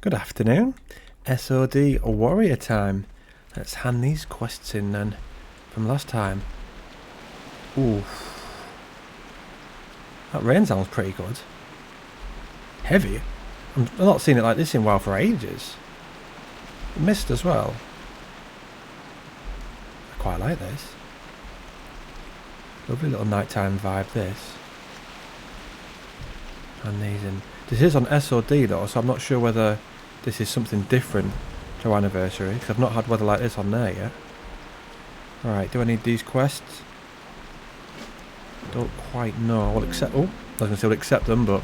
Good afternoon. SOD Warrior time. Let's hand these quests in then from last time. Ooh. That rain sounds pretty good. Heavy. I've not seen it like this in WoW for ages. Mist as well. I quite like this. Lovely little nighttime vibe this. And these in. This is on SOD though, so I'm not sure whether this is something different to Anniversary, because I've not had weather like this on there yet. Right, do I need these quests? Don't quite know. We'll accept. Oh, I was going to say we'll accept them, but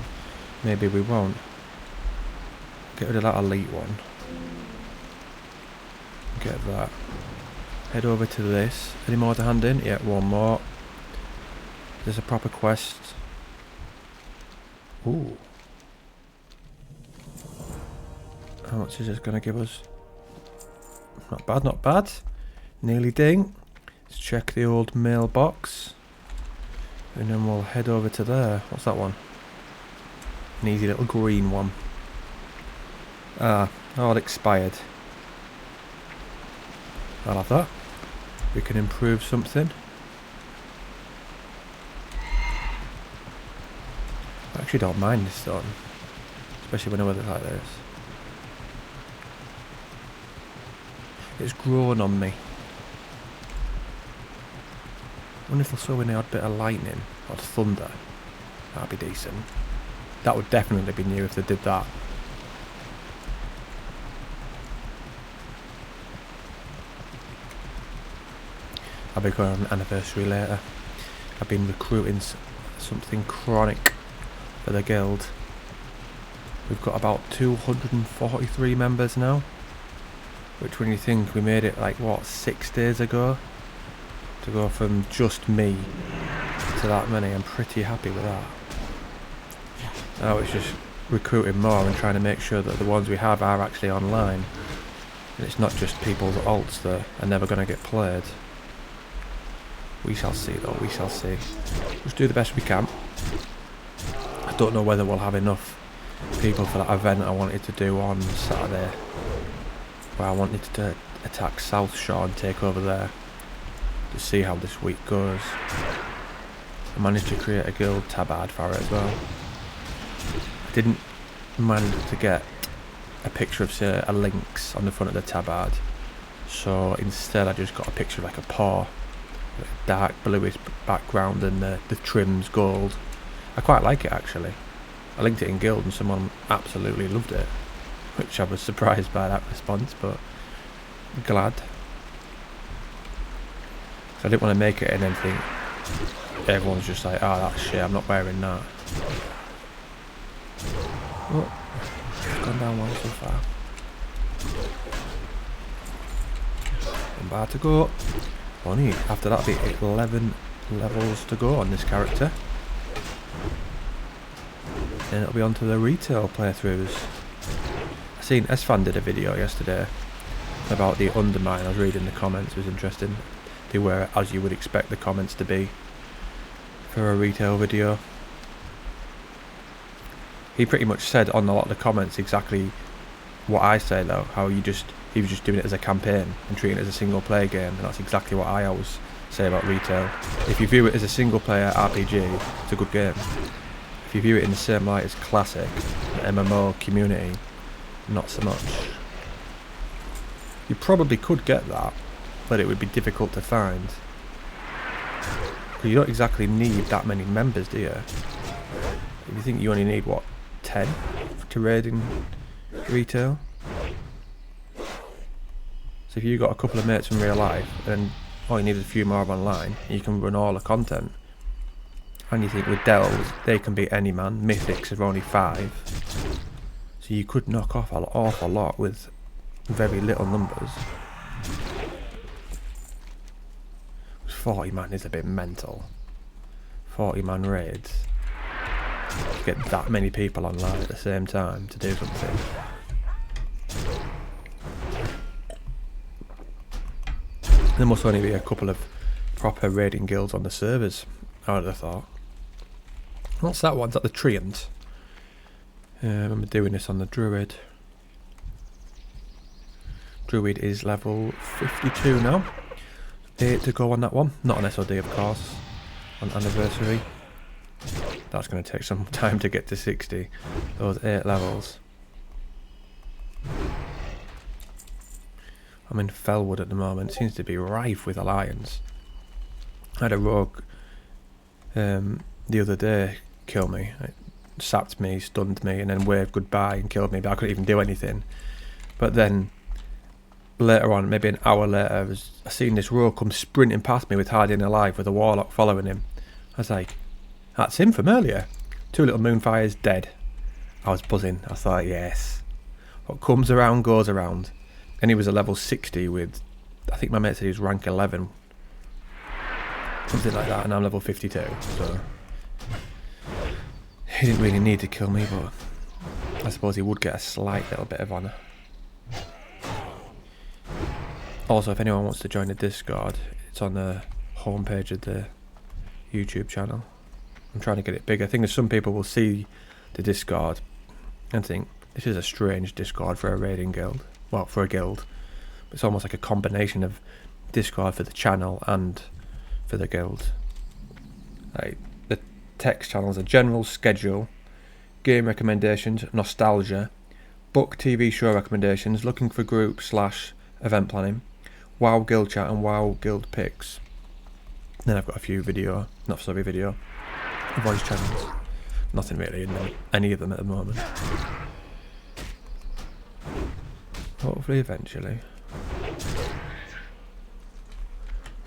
maybe we won't. Get rid of that elite one. Get that. Head over to this. Any more to hand in? Yeah, one more. There's a proper quest. Ooh. How much is this going to give us? Not bad, not bad. Nearly ding. Let's check the old mailbox. And then we'll head over to there. What's that one? An easy little green one. Ah, all expired. I'll have that. We can improve something. I actually don't mind this stone. Especially when the weather's like this. It's grown on me. I wonder if they'll throw in the odd bit of lightning or thunder. That'd be decent. That would definitely be new if they did that. I'll be going on an anniversary later. I've been recruiting something chronic for the guild. We've got about 243 members now. Which, when you think we made it like what, 6 days ago, to go from just me to that many, I'm pretty happy with that. Now it's just recruiting more and trying to make sure that the ones we have are actually online, and it's not just people's alts that are never going to get played. We shall see though, we shall see. Just do the best we can. I don't know whether we'll have enough people for that event I wanted to do on Saturday, where I wanted to attack South Shore and take over there, to see how this week goes. I managed to create a guild tabard for it as well. I didn't manage to get a picture of, say, a lynx on the front of the tabard, so instead I just got a picture of like a paw, like a dark bluish background, and the trim's gold. I quite like it actually. I linked it in guild and someone absolutely loved it, which I was surprised by that response, but glad. So I didn't want to make it in anything. Everyone's just like, oh, that's shit, I'm not wearing that. Oh, it's gone down well so far. I'm about to go. Only after that be 11 levels to go on this character. Then it'll be on to the retail playthroughs. I seen Esfan did a video yesterday about the Undermine. I was reading the comments, it was interesting. They were as you would expect the comments to be for a retail video. He pretty much said on a lot of the comments exactly what I say though, how he was just doing it as a campaign and treating it as a single player game, and that's exactly what I always say about retail. If you view it as a single player RPG, it's a good game. If you view it in the same light as classic, the MMO community, not so much. You probably could get that, but it would be difficult to find. You don't exactly need that many members, do you? If you think you only need, what, 10 to raid in retail? So if you got a couple of mates from real life, and all you need is a few more online, you can run all the content. And you think with Dells, they can beat any man. Mythics are only 5. So you could knock off an awful lot with very little numbers. 40 man is a bit mental. 40 man raids. To get that many people online at the same time to do something. There must only be a couple of proper raiding guilds on the servers, I would have thought. What's that one? Is that the Treant? I remember doing this on the Druid. Druid is level 52 now. 8 to go on that one. Not on SOD, of course. On anniversary. That's going to take some time to get to 60. Those 8 levels. I'm in Fellwood at the moment. It seems to be rife with alliance. I had a rogue the other day kill me. It sapped me, stunned me, and then waved goodbye and killed me, but I couldn't even do anything. But then later on, maybe an hour later, I seen this rogue come sprinting past me with hiding alive with a warlock following him. I was like, that's him from earlier. 2 little moonfires dead. I was buzzing. I thought, yes. What comes around goes around. And he was a level 60 with, I think my mate said he was rank 11. Something like that, and I'm level 52. So he didn't really need to kill me, but I suppose he would get a slight little bit of honour. Also, if anyone wants to join the Discord, it's on the homepage of the YouTube channel. I'm trying to get it bigger. I think some people will see the Discord and think, this is a strange Discord for a raiding guild. Well, for a guild. It's almost like a combination of Discord for the channel and for the guild. Like, the text channels are general, schedule, game recommendations, nostalgia, book, TV show recommendations, looking for group / event planning, WoW guild chat and WoW guild picks. Then I've got a few video voice channels. Nothing really in any of them at the moment. Hopefully eventually.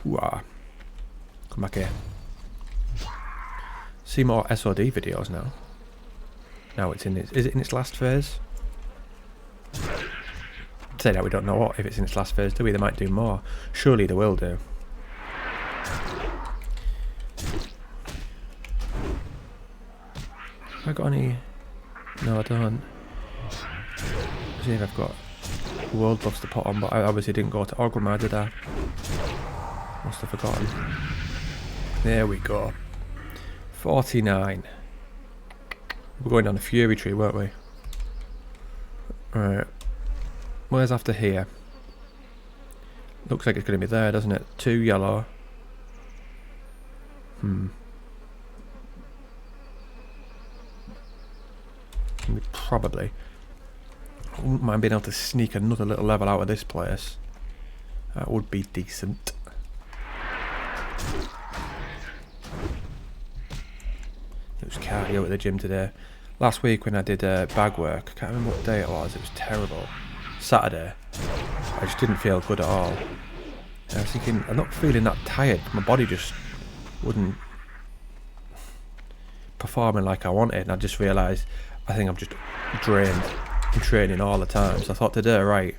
Hooah. Come back here. See more SOD videos now. Now it's in its... Is it in its last phase? Say that we don't know what if it's in its last phase, do we? They might do more. Surely they will do. Have I got any... No, I don't. See if I've got world buffs to put on, but I obviously didn't go to Orgrimmar, did I? Must have forgotten. There we go. 49. We're going down the Fury Tree, weren't we? Alright. Where's after here? Looks like it's going to be there, doesn't it? 2 yellow. Probably. I wouldn't mind being able to sneak another little level out of this place. That would be decent. It was cardio at the gym today. Last week when I did bag work, I can't remember what day it was terrible. Saturday. I just didn't feel good at all. And I was thinking, I'm not feeling that tired. My body just wouldn't performing like I wanted, and I just realised I think I'm just drained from training all the time. So I thought today, right,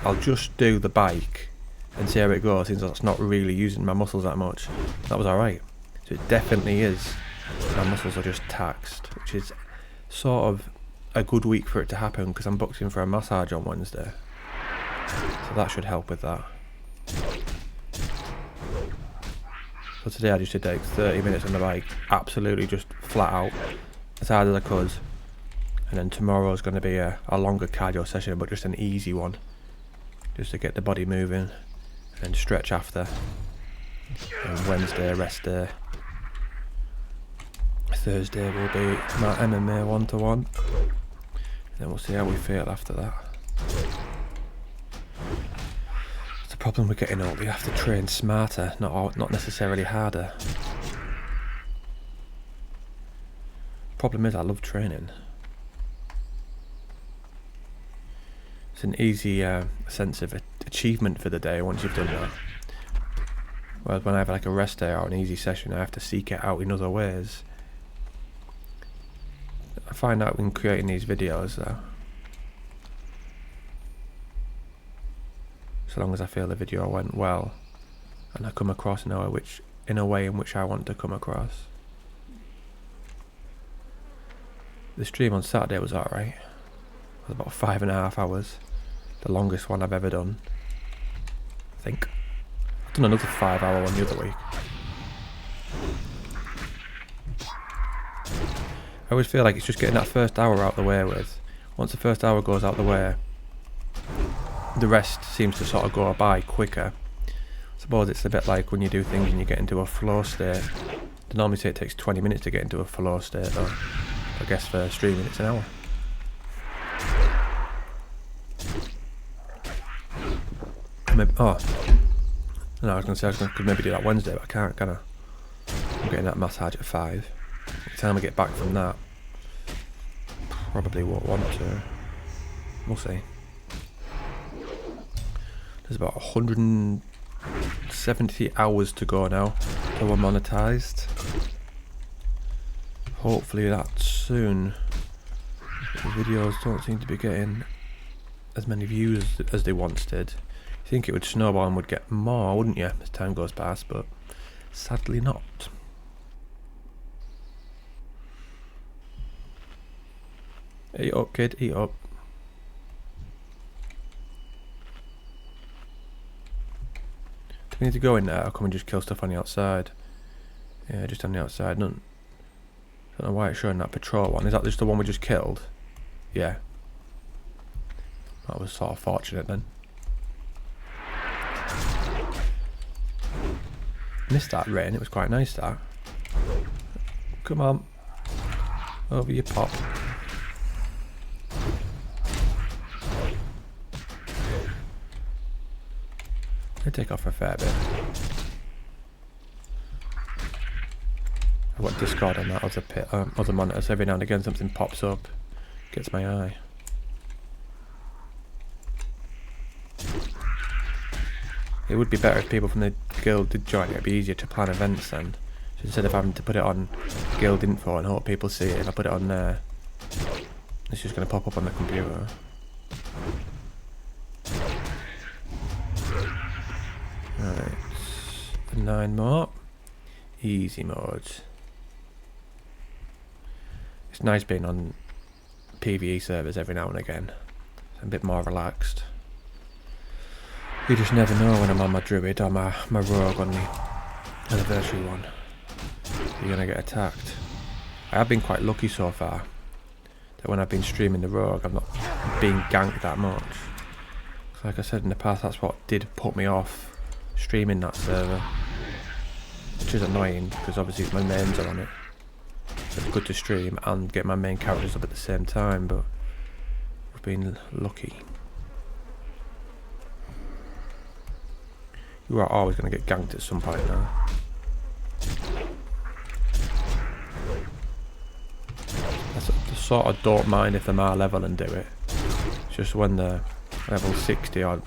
I'll just do the bike and see how it goes, since that's not really using my muscles that much. That was alright. So it definitely is. My muscles are just taxed, which is sort of a good week for it to happen, because I'm booked in for a massage on Wednesday. So that should help with that. So today I just did like 30 minutes on the bike, absolutely just flat out, as hard as I could. And then tomorrow's going to be a longer cardio session, but just an easy one, just to get the body moving, and then stretch after. And Wednesday, rest day. Thursday will be my MMA 1-to-1. Then we'll see how we feel after that. It's the problem with getting old. You have to train smarter, not necessarily harder. Problem is, I love training. It's an easy sense of achievement for the day once you've done that. Whereas when I have like a rest day or an easy session, I have to seek it out in other ways. I find out when creating these videos though, so long as I feel the video went well and I come across in a way in which I want to come across. The stream on Saturday was alright. It was about 5.5 hours. The longest one I've ever done, I think. I've done another 5-hour one the other week. I always feel like it's just getting that first hour out the way with. Once the first hour goes out the way, the rest seems to sort of go by quicker. I suppose it's a bit like when you do things and you get into a flow state. They normally say it takes 20 minutes to get into a flow state, though. I guess for streaming it's an hour. Maybe, no, I was going to say I could maybe do that Wednesday, but I can't, can I? I'm getting that massage at 5. By the time I get back from that, probably won't want to. We'll see. There's about 170 hours to go now till we're monetized. Hopefully that's soon. The videos don't seem to be getting as many views as they once did. You think it would snowball and would get more, wouldn't you, as time goes past, but sadly not. Eat up, kid, eat up. Do we need to go in there or come and just kill stuff on the outside? Yeah, just on the outside. I don't know why it's showing that patrol one. Is that just the one we just killed? Yeah. That was sort of fortunate then. Missed that rain, it was quite nice that. Come on. Over your pop. They take off a fair bit. I've got Discord on that other monitor, so every now and again something pops up. Gets my eye. It would be better if people from the guild did join it. It'd be easier to plan events then. So instead of having to put it on guild info and hope people see it, if I put it on there, it's just going to pop up on the computer. Right, 9 more. Easy mode. It's nice being on PvE servers every now and again. It's a bit more relaxed. You just never know when I'm on my druid or my rogue on the anniversary one. You're gonna get attacked. I have been quite lucky so far that when I've been streaming the rogue, I've not been ganked that much. Like I said in the past, that's what did put me off streaming that server, which is annoying because obviously my mains are on it. So it's good to stream and get my main characters up at the same time, but I've been lucky. You are always going to get ganked at some point now. I sort of don't mind if they're my level and do it. It's just when they're level 60 or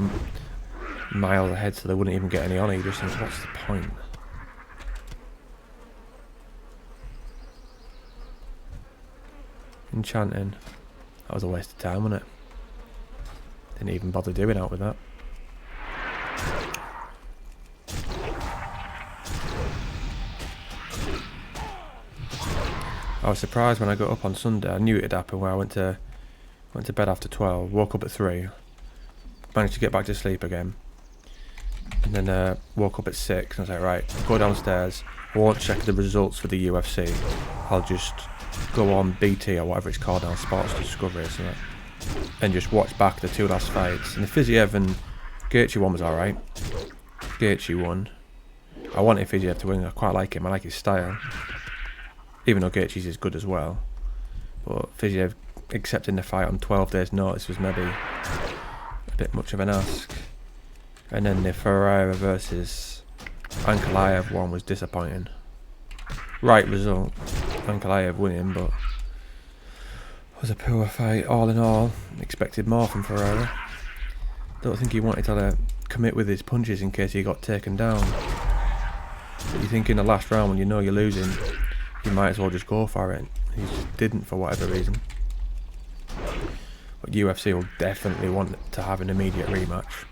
miles ahead so they wouldn't even get any honor, you just think, what's the point? Enchanting. That was a waste of time, wasn't it? Didn't even bother doing out with that. I was surprised when I got up on Sunday. I knew it'd happen where I went to bed after 12, woke up at 3, managed to get back to sleep again, and then woke up at 6 and I was like, right, I'll go downstairs, I won't check the results for the UFC, I'll just go on BT or whatever it's called now, Sports Discovery or something, and just watch back the 2 last fights. And the Fiziev and Gaethje one was alright. Gaethje won. I wanted Fiziev to win, I quite like him, I like his style. Even though Gaethje's is good as well. But Fiziev accepting the fight on 12 days notice was maybe a bit much of an ask. And then the Ferreira versus Ankalaev one was disappointing. Right result, Ankalaev winning, but it was a poor fight all in all. Expected more from Ferreira. Don't think he wanted to commit with his punches in case he got taken down. But you think in the last round when you know you're losing, you might as well just go for it. He just didn't for whatever reason. But UFC will definitely want to have an immediate rematch.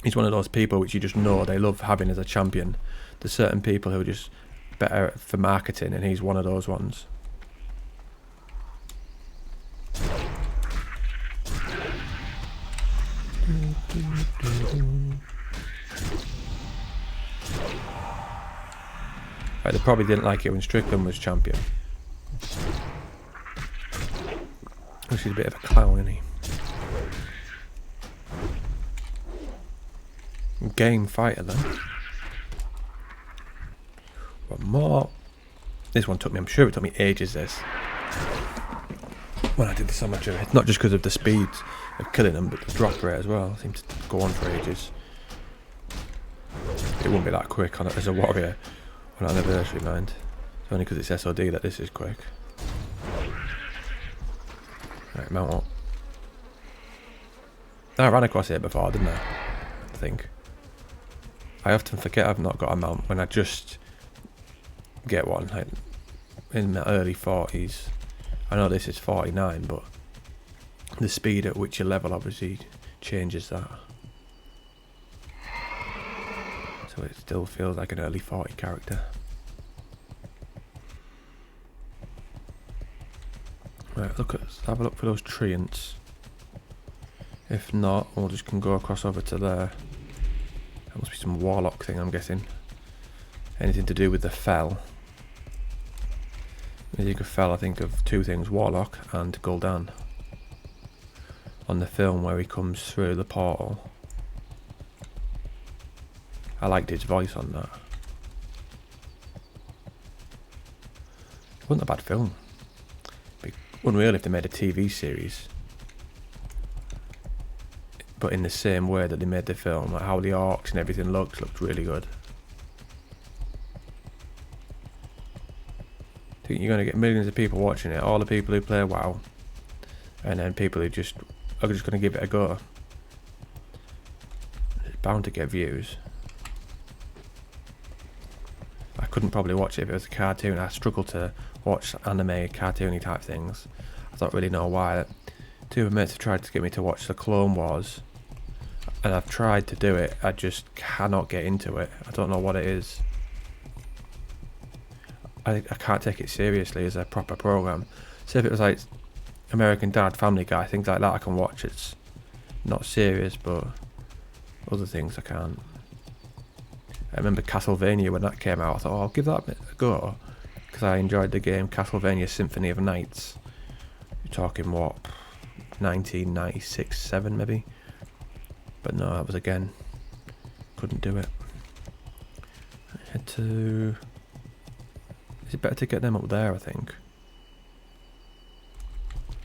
He's one of those people which you just know they love having as a champion. There's certain people who are just better for marketing, and he's one of those ones. Right, they probably didn't like it when Strickland was champion. He's a bit of a clown, isn't he? game fighter then. One more. This one took me, I'm sure it took me ages this. When I did this on my druid. Not just because of the speed of killing them, but the drop rate as well. It seemed to go on for ages. It won't be that quick on it as a warrior on an anniversary, mind. It's only because it's SOD that this is quick. Right, mount up. I ran across it before, didn't I? I think. I often forget I've not got a mount when I just get one, like in my early 40s. I know this is 49, but the speed at which you level obviously changes that. So it still feels like an early 40 character. Right, let's have a look for those treants. If not, we'll just can go across over to there. That must be some warlock thing, I'm guessing. Anything to do with the fell. When you think of fell, I think of two things, warlock and Gul'dan. On the film where he comes through the portal. I liked his voice on that. It wasn't a bad film. It'd be unreal if they made a TV series. But in the same way that they made the film, like how the orcs and everything looked really good. I think you're going to get millions of people watching it, all the people who play WoW, and then people who are just going to give it a go. It's bound to get views. I couldn't probably watch it if it was a cartoon. I struggle to watch anime, cartoony type things. I don't really know why. Two of my mates have tried to get me to watch the Clone Wars, and I've tried to do it. I just cannot get into it. I don't know what it is. I can't take it seriously as a proper program. So if it was like American Dad, Family Guy, things like that, I can watch. It's not serious, but other things I can't. I remember Castlevania when that came out. I thought, oh, I'll give that a go, because I enjoyed the game Castlevania Symphony of Nights. You're talking what, 1996, 7 maybe. But no, that was again, couldn't do it. I had to. Is it better to get them up there, I think?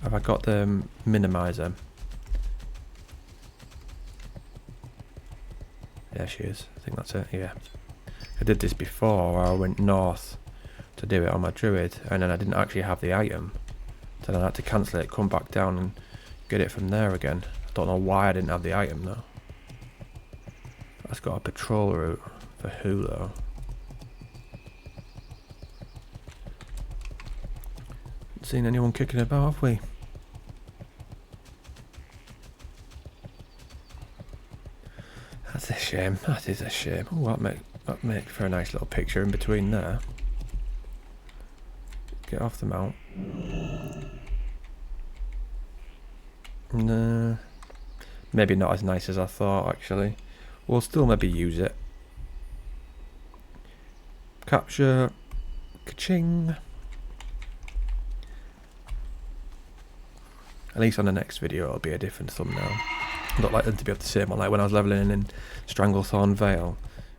Have I got the minimizer? Yeah, she is. I think that's it, yeah. I did this before, I went north to do it on my druid, and then I didn't actually have the item. So then I had to cancel it, come back down and get it from there again. I don't know why I didn't have the item though. That's got a patrol route. For who though? Seen anyone kicking about, have we? That's a shame. That is a shame. Oh, that make for a nice little picture in between there. Get off the mount. No, maybe not as nice as I thought. Actually, we'll still maybe use it. Capture, ka-ching. At least on the next video it'll be a different thumbnail. I don't like them to be the same one. Like when I was leveling in Stranglethorn Vale,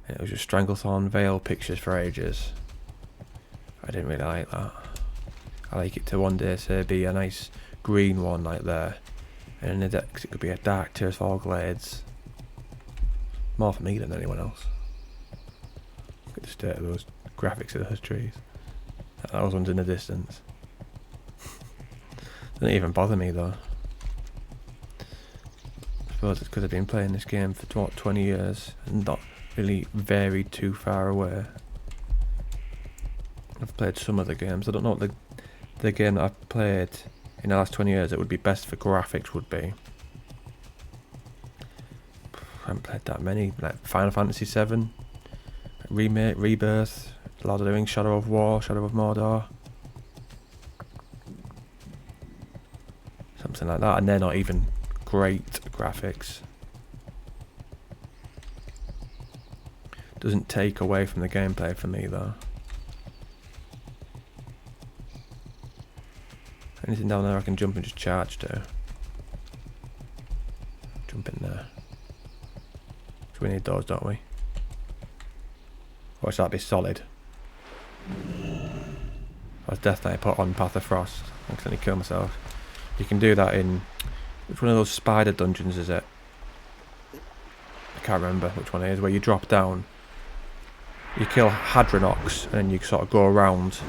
and it was just Stranglethorn Vale pictures for ages. I didn't really like that. I like it to one day say be a nice green one like there, and in the decks it could be a dark Tearsfall Glades. More for me than anyone else. Look at the state of those graphics of those trees. Those ones in the distance. Doesn't even bother me though. I suppose it's because I've been playing this game for 20 years and not really varied too far away. I've played some other games. I don't know what the game that I've played in the last 20 years that would be best for graphics would be. I haven't played that many. Like Final Fantasy 7, Remake, Rebirth, Lord of the Rings, Shadow of War, Shadow of Mordor. Something like that, and they're not even great graphics. Doesn't take away from the gameplay for me though. Anything down there I can jump and just charge to? Jump in there. So we need those, don't we? Or should that be solid? I was definitely put on Path of Frost. I accidentally kill myself. You can do that in... Which one of those spider dungeons is it? I can't remember which one it is. Where you drop down. You kill Hadronox and then you sort of go around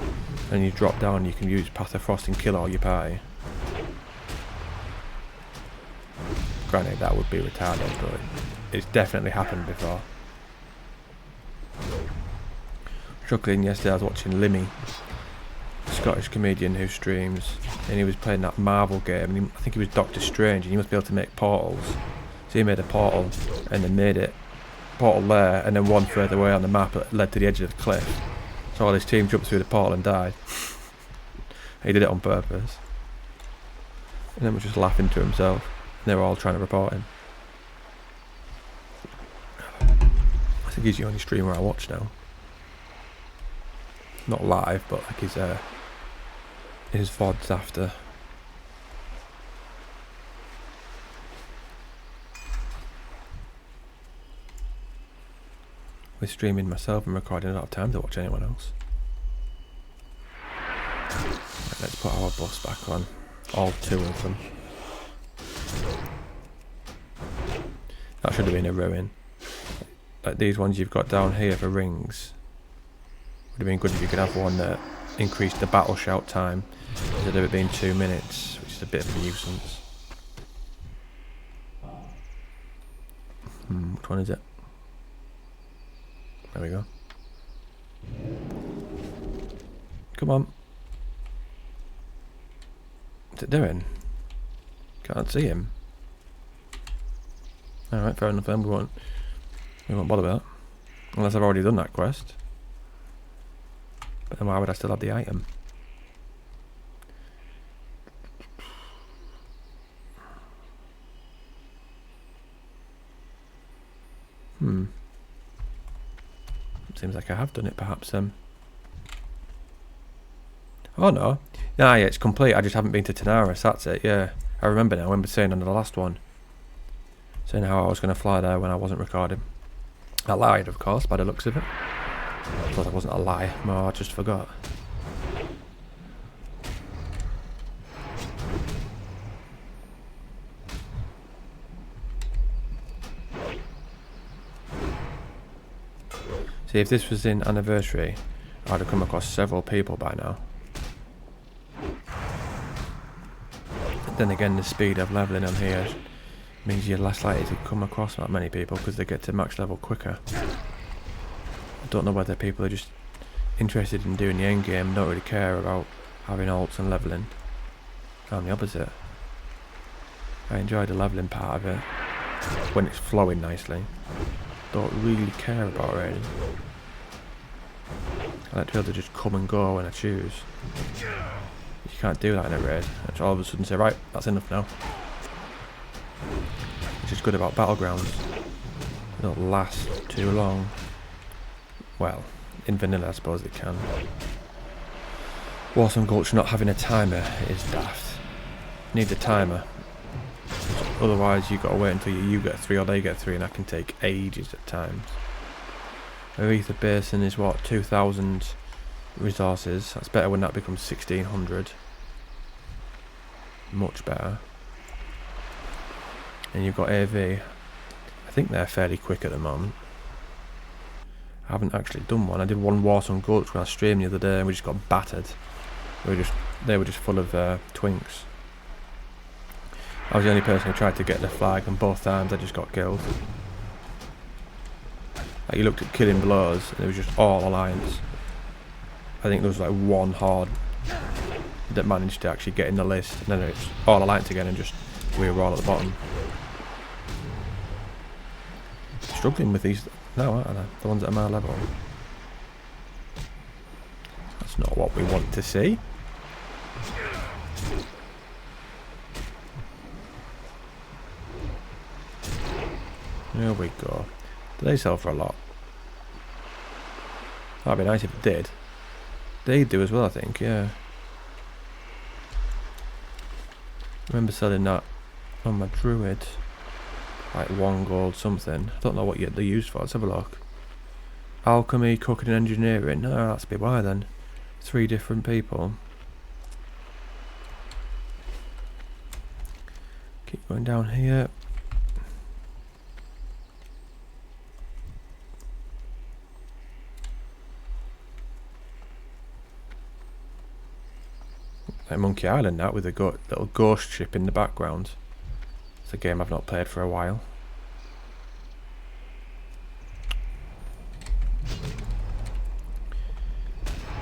and you drop down. You can use Path of Frost and kill all your party. Granted, that would be retarded, but it's definitely happened before. Chuckling yesterday, I was watching Limmy, a Scottish comedian who streams, and he was playing that Marvel game, and I think he was Doctor Strange, and he must be able to make portals. So he made a portal, and then made it portal there, and then one further away on the map that led to the edge of the cliff. So all his team jumped through the portal and died. He did it on purpose. And then was just laughing to himself. And they were all trying to report him. I think he's the only streamer I watch now. Not live, but like his VODs after. With streaming myself and recording, I don't have time to watch anyone else. Right, let's put our bus back on. All two of them. That should have been a ruin. Like these ones you've got down here for rings. Would have been good if you could have one that increased the battle shout time instead of it being 2 minutes, which is a bit of a nuisance. Which one is it? There we go. Come on. What's it doing? Can't see him. Alright, fair enough then. We won't bother with that. Unless I've already done that quest. But then why would I still have the item? Seems like I have done it perhaps. Oh no. Yeah, it's complete. I just haven't been to Tanaris, that's it, yeah. I remember now, I remember saying on the last one. Saying how I was going to fly there when I wasn't recording. I lied, of course, by the looks of it. I thought that wasn't a lie. No, I just forgot. See, if this was in Anniversary, I'd have come across several people by now. But then again, the speed of levelling on here means you're less likely to come across that many people because they get to max level quicker. I don't know whether people are just interested in doing the end game, don't really care about having ults and levelling. I'm the opposite. I enjoy the levelling part of it when it's flowing nicely. Don't really care about it. I like to be able to just come and go when I choose. You can't do that in a raid. It's all of a sudden say, right, that's enough now. Which is good about Battlegrounds. They don't last too long. Well, in vanilla I suppose it can. Warsome Gulch not having a timer is daft. Need a timer. Otherwise you gotta wait until you get 3 or they get 3, and that can take ages at times. Aretha Basin is what, 2,000 resources. That's better when that becomes 1,600. Much better. And you've got AV. I think they're fairly quick at the moment. I haven't actually done one. I did one Warsome Gulch when I streamed the other day and we just got battered. They were just full of twinks. I was the only person who tried to get the flag, and both times I just got killed. Like, you looked at killing blows and it was just all alliance. I think there was like one horde that managed to actually get in the list, and then it's all alliance again and just we were all at the bottom. Struggling with these now, aren't I? The ones at my level. That's not what we want to see. There we go. Do they sell for a lot? That'd be nice if it did. They do as well, I think, yeah. I remember selling that on my druid. Like 1 gold something. I don't know what they're used for. Let's have a look. Alchemy, cooking and engineering. No, that's a bit why then. 3 different people. Keep going down here. Like Monkey Island now with a little ghost ship in the background. It's a game I've not played for a while.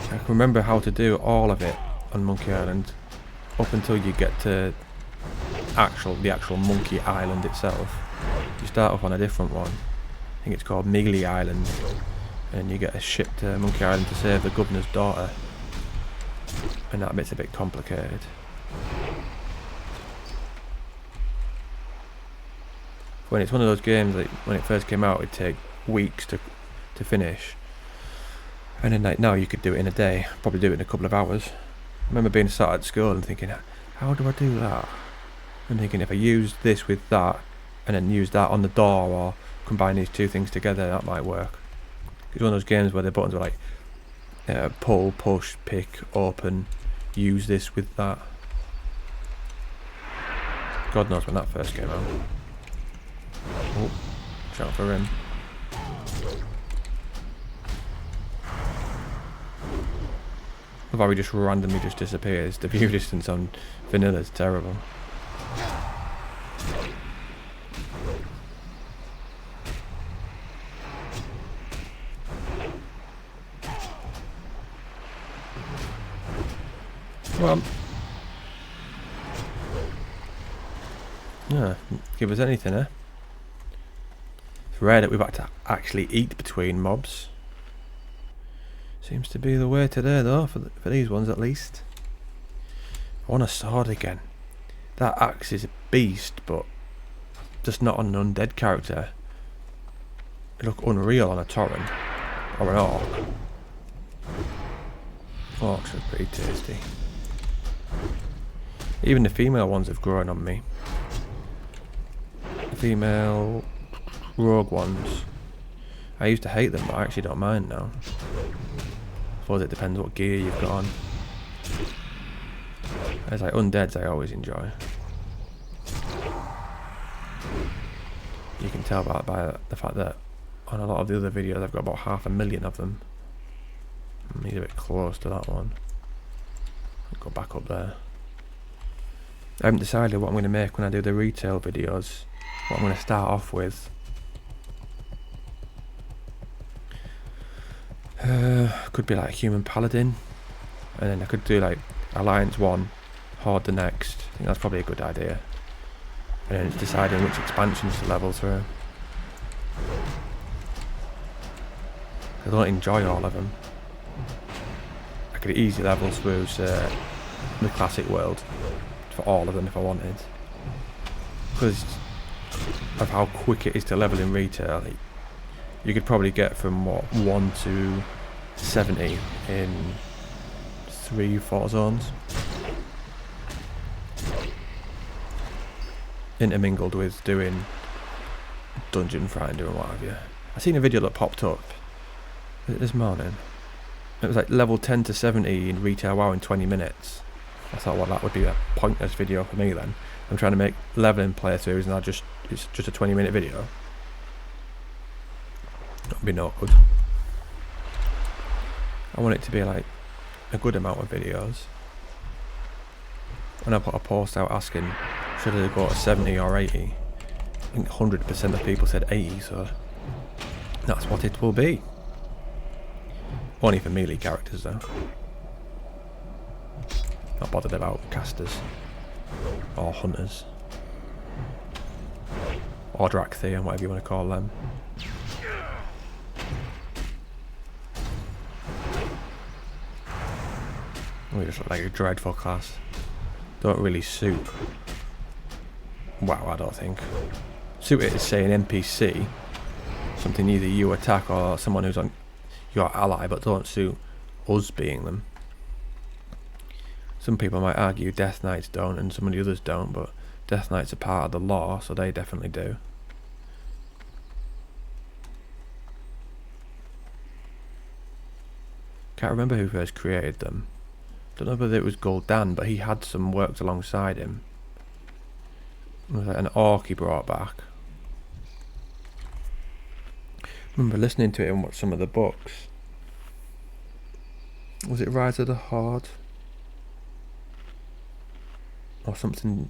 I can remember how to do all of it on Monkey Island up until you get to the actual Monkey Island itself. You start off on a different one. I think it's called Mealy Island, and you get a ship to Monkey Island to save the governor's daughter, and that bit's a bit complicated. When it's one of those games that when it first came out it'd take weeks to finish, and then like now you could do it in a day, probably do it in a couple of hours. I remember being sat at school and thinking, how do I do that? And thinking if I use this with that and then use that on the door or combine these 2 things together, that might work. It's one of those games where the buttons are like pull, push, pick, open, use this with that. God knows when that first came out. Oh, shout for him. Love how he just randomly just disappears. The view distance on vanilla is terrible. Well, yeah, give us anything, eh? It's rare that we've had to actually eat between mobs. Seems to be the way today, though, for these ones at least. I want a sword again. That axe is a beast, but just not on an undead character. It look unreal on a torrent or an orc. Orcs are pretty tasty. Even the female ones have grown on me. The female rogue ones. I used to hate them, but I actually don't mind now. I suppose it depends what gear you've got on. As like undeads, I always enjoy. You can tell by the fact that on a lot of the other videos I've got about 500,000 of them. He's a bit close to that one. I'll go back up there. I haven't decided what I'm going to make when I do the retail videos. What I'm going to start off with. Could be like a human paladin, and then I could do like Alliance 1, Horde the next. I think that's probably a good idea. And then it's deciding which expansions to level through. I don't enjoy all of them. I could easily level through the classic world for all of them if I wanted, because of how quick it is to level in retail. You could probably get from what 1 to 70 in 3-4 zones, intermingled with doing dungeon finder and what have you. I seen a video that popped up this morning. It was like level 10 to 70 in retail WoW in 20 minutes. I thought, well, that would be a pointless video for me then. I'm trying to make leveling playthroughs and it's just a 20-minute video. That'd be no good. I want it to be like a good amount of videos. When I put a post out asking should I go to 70 or 80, I think 100% of people said 80, so that's what it will be. Only for melee characters though. Not bothered about casters or hunters or Drakthir, whatever you want to call them. We just look like a dreadful class. Don't really suit WoW, I don't think. Suit it as, say, an NPC. Something either you attack or someone who's on your ally, but don't suit us being them. Some people might argue Death Knights don't and some of the others don't, but Death Knights are part of the lore, so they definitely do. Can't remember who first created them. Don't know whether it was Gul'dan, but he had some worked alongside him. It was like an orc he brought back. I remember listening to it and watched some of the books. Was it Rise of the Horde? Or something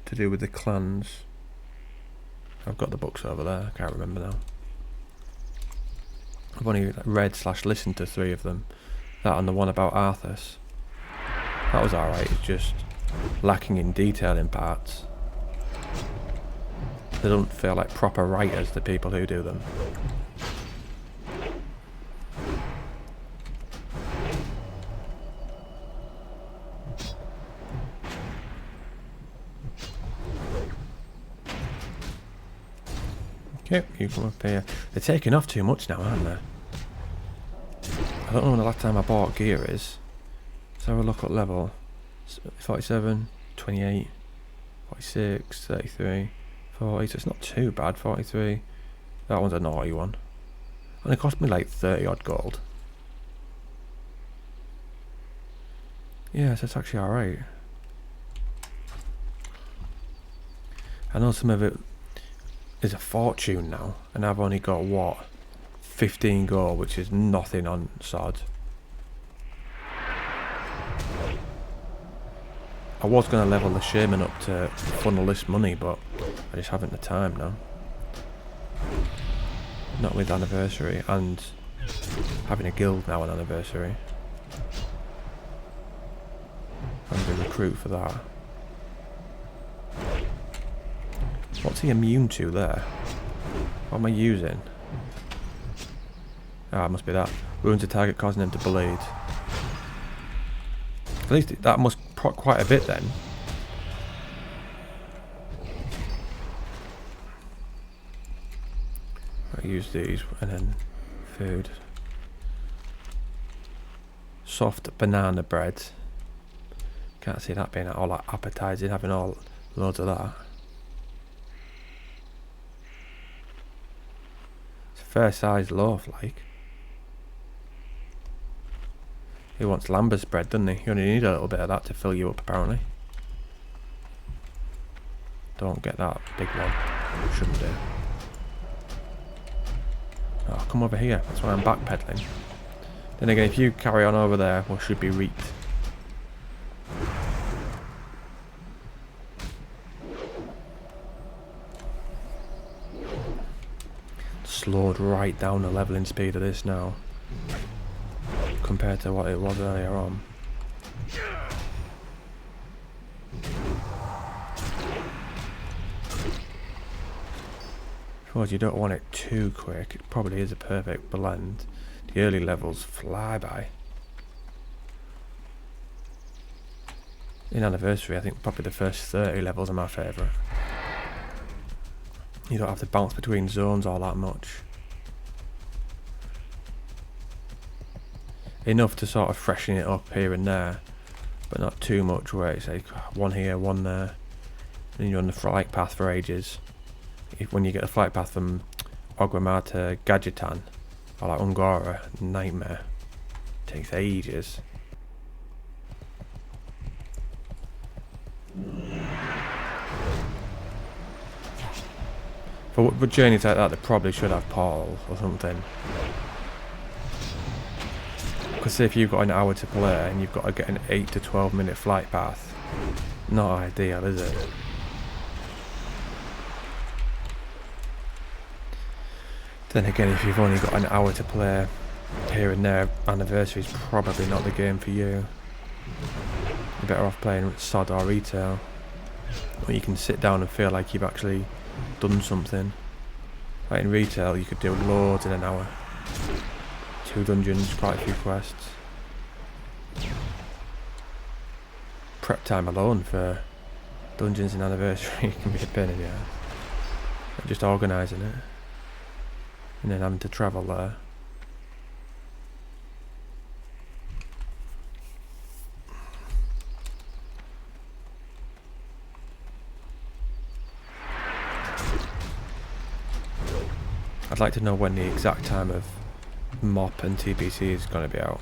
to do with the clans. I've got the books over there, I can't remember now. I've only read / listened to 3 of them. That and the one about Arthas. That was alright, it's just lacking in detail in parts. They don't feel like proper writers, the people who do them. Okay, you come up here. They're taking off too much now, aren't they? I don't know when the last time I bought gear is. Let's have a look at level. 47, 28, 46, 33, 40, so it's not too bad, 43. That one's a naughty one. And it cost me like 30 odd gold. Yeah, so it's actually alright. I know some of it is a fortune now, and I've only got what? 15 gold, which is nothing on sod. I was going to level the shaman up to funnel this money, but I just haven't the time now. Not with anniversary, and having a guild now on anniversary. I'm going to recruit for that. What's he immune to there? What am I using? Ah, it must be that. Wounds a target causing him to bleed. At least that must proc quite a bit then. I use these and then food. Soft banana bread. Can't see that being all that appetizing, having all loads of that. It's a fair sized loaf, like. He wants lambus bread, doesn't he? You only need a little bit of that to fill you up, apparently. Don't get that big one. Shouldn't do. Oh, come over here. That's why I'm backpedaling. Then again, if you carry on over there, we should be reaped. Slowed right down the leveling speed of this now, compared to what it was earlier on. I suppose you don't want it too quick. It probably is a perfect blend. The early levels fly by. In anniversary, I think probably the first 30 levels are my favourite. You don't have to bounce between zones all that much. Enough to sort of freshen it up here and there, but not too much where it's like one here, one there, and you're on the flight path for ages. When you get the flight path from Orgrimmar to Gadgetan, or like Ungora, nightmare. Takes ages. For journeys like that, they probably should have portals or something. Because if you've got an hour to play and you've got to get an 8 to 12 minute flight path, not ideal, is it? Then again, if you've only got an hour to play here and there, anniversary is probably not the game for you. You're better off playing with sod or retail, where you can sit down and feel like you've actually done something. Like in retail, you could do loads in an hour. 2 dungeons, quite a few quests. Prep time alone for dungeons and anniversary can be a pain in the ass. Just organising it and then having to travel there. I'd like to know when the exact time of MOP and TPC is going to be out.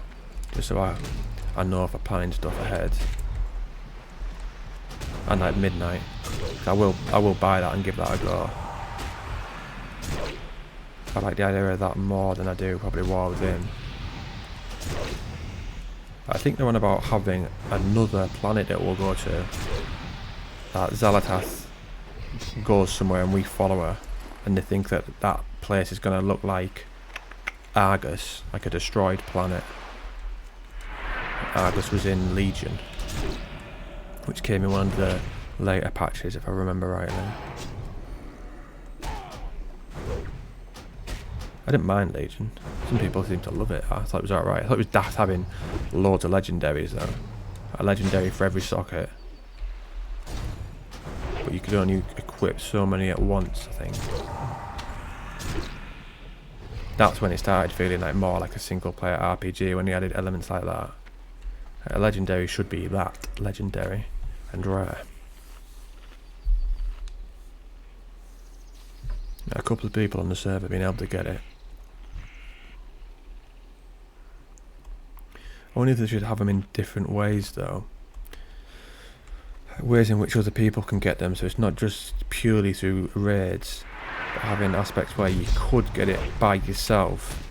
Just so I know if I'm planning stuff ahead. And like midnight. I will buy that and give that a go. I like the idea of that more than I do probably War Within. I think they're on about having another planet that we'll go to. That Xalatath goes somewhere and we follow her. And they think that that place is going to look like Argus, like a destroyed planet. Argus was in Legion, which came in one of the later patches, if I remember rightly. I didn't mind Legion. Some people seem to love it. I thought it was alright. I thought it was daft having loads of legendaries though. A legendary for every socket. But you could only equip so many at once, I think. That's when it started feeling like more like a single player RPG, when you added elements like that. A legendary should be that legendary and rare. A couple of people on the server being able to get it. I wonder if they should have them in different ways though. Ways in which other people can get them, so it's not just purely through raids, but having aspects where you could get it by yourself,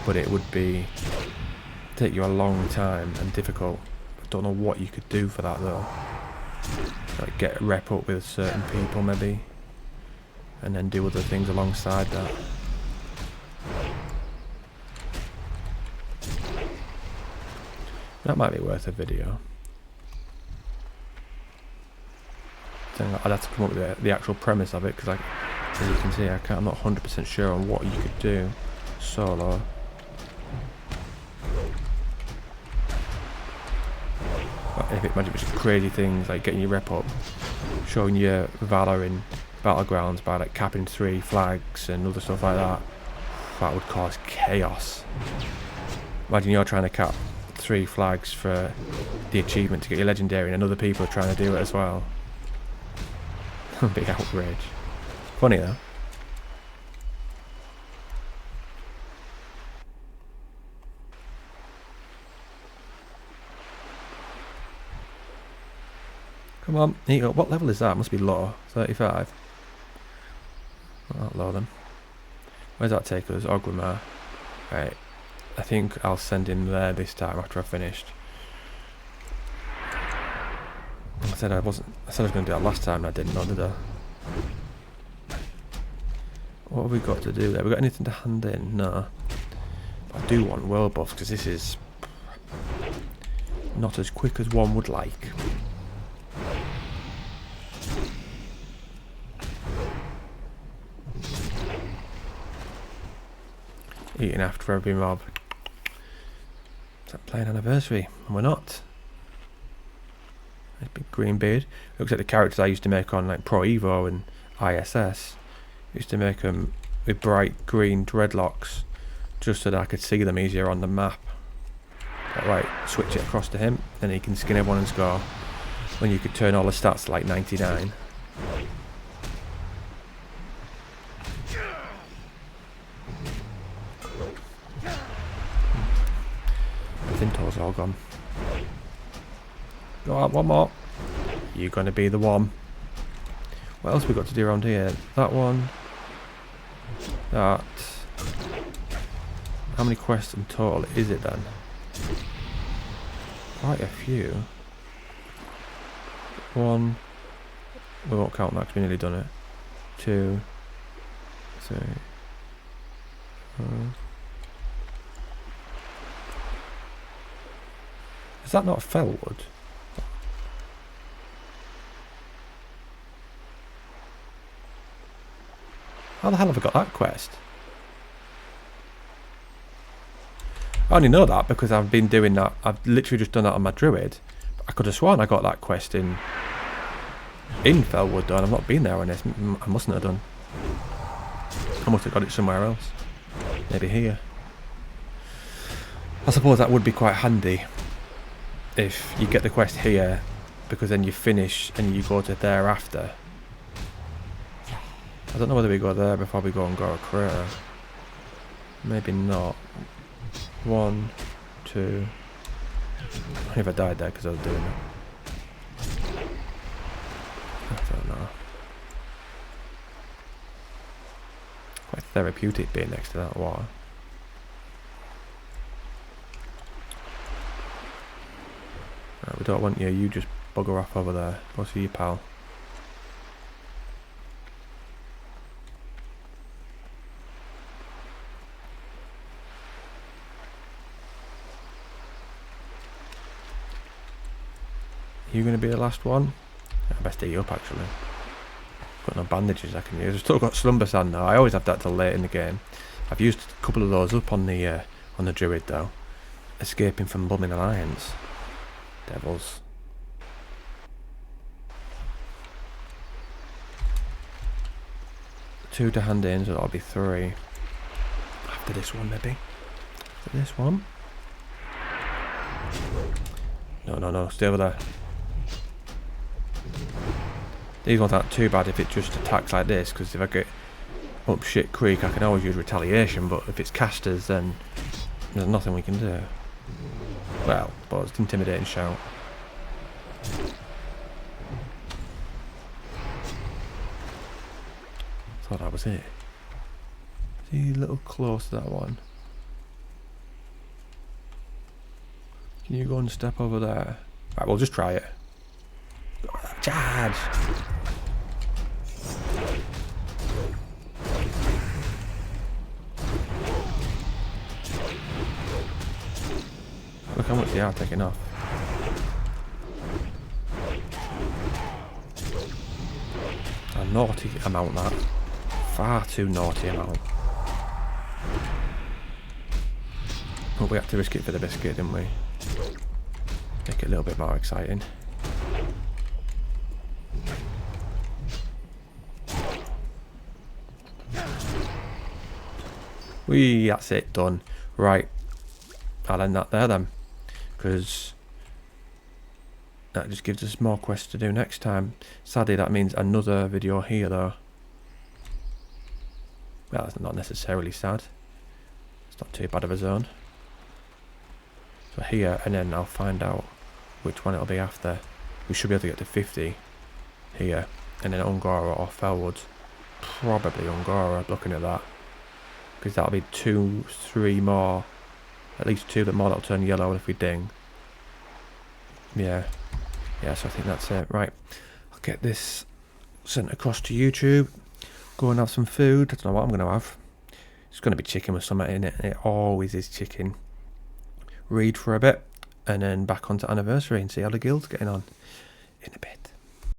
but it would take you a long time and difficult. I don't know what you could do for that though. Like get rep up with certain people maybe, and then do other things alongside that. That might be worth a video. I'd have to come up with the actual premise of it, because as you can see, I'm not 100% sure on what you could do solo. If it imagine just crazy things like getting your rep up, showing your valor in battlegrounds by like capping 3 flags and other stuff like that, that would cause chaos. Imagine you're trying to cap 3 flags for the achievement to get your legendary and other people are trying to do it as well. Big outrage. Funny though. Come on, here you go. What level is that? Must be low. 35. Not that low then. Where's that take us? Ogrimmar. Right. I think I'll send him there this time after I've finished. I said I was going to do that last time and I didn't know, did I? What have we got to do there? We got anything to hand in? No. But I do want world buffs because this is not as quick as one would like. Eating after every mob. Is that playing anniversary? And we're not. Nice big green beard. Looks like the characters I used to make on like Pro Evo and ISS. Used to make them with bright green dreadlocks just so that I could see them easier on the map. Right, switch it across to him, then he can skin everyone and score. When you could turn all the stats to like 99. Fintor's all gone. Go on, one more. You're gonna be the one. What else we got to do around here? That one. That. How many quests in total is it then? Quite a few. 1. We won't count that because we nearly done it. 2. 3. 4. Is that not Felwood? How the hell have I got that quest? I only know that because I've been doing that. I've literally just done that on my druid. I could have sworn I got that quest in Felwood though, and I've not been there on this. I mustn't have done. I must have got it somewhere else. Maybe here. I suppose that would be quite handy if you get the quest here, because then you finish and you go to there after. I don't know whether we go there before we go and go a crater. Maybe not. 1, 2, I never died there because I was doing it. I don't know. Quite therapeutic being next to that water. Right, we don't want you. You just bugger off over there. Go see your pal. You going to be the last one? I best eat up actually. Got no bandages I can use. I've still got slumber sand now. I always have that till late in the game. I've used a couple of those up on the druid though. Escaping from bumming alliance. Devils. Two to hand in, so that'll be 3. After this one maybe. After this one. No, stay over there. These ones aren't too bad if it just attacks like this, because if I get up shit creek I can always use retaliation, but if it's casters then there's nothing we can do. Well, but it's intimidating shout. Thought that was it. See, a little close to that one. Can you go and step over there? Right, we'll just try it. Charge! Look how much they are taking off. A naughty amount that. Far too naughty amount. But we had to risk it for the biscuit, didn't we? Make it a little bit more exciting. Whee, that's it, done. Right, I'll end that there then, because that just gives us more quests to do next time. Sadly, that means another video here though. Well, that's not necessarily sad. It's not too bad of a zone. So here, and then I'll find out which one it'll be after. We should be able to get to 50 here, and then Ungora or Fellwood. Probably Ungora, looking at that. Because that'll be 2, 3 more. At least 2 more that'll turn yellow if we ding. Yeah, so I think that's it. Right, I'll get this sent across to YouTube. Go and have some food. I don't know what I'm going to have. It's going to be chicken with something in it. It always is chicken. Read for a bit. And then back onto Anniversary and see how the guild's getting on. In a bit.